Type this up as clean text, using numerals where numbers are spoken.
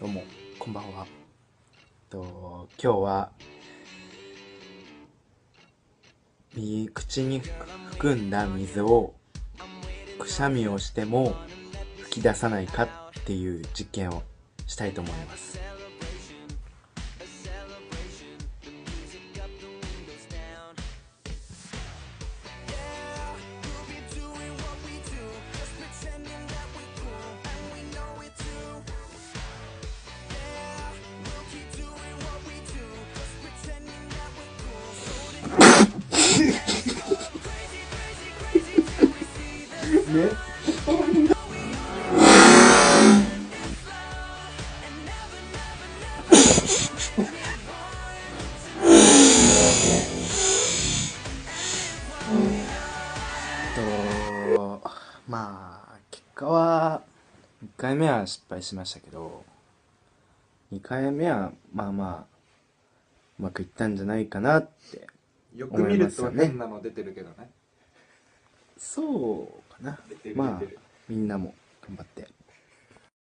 どうもこんばんは。今日は口に含んだ水をくしゃみをしても吹き出さないかっていう実験をしたいと思います。ね。まあ結果は1回目は失敗しましたけど、2回目はまあまあうまくいったんじゃないかなってよく思い見るとますよね。変なの出てるけどね。そうかな。出てるまあ出てる。みんなも頑張って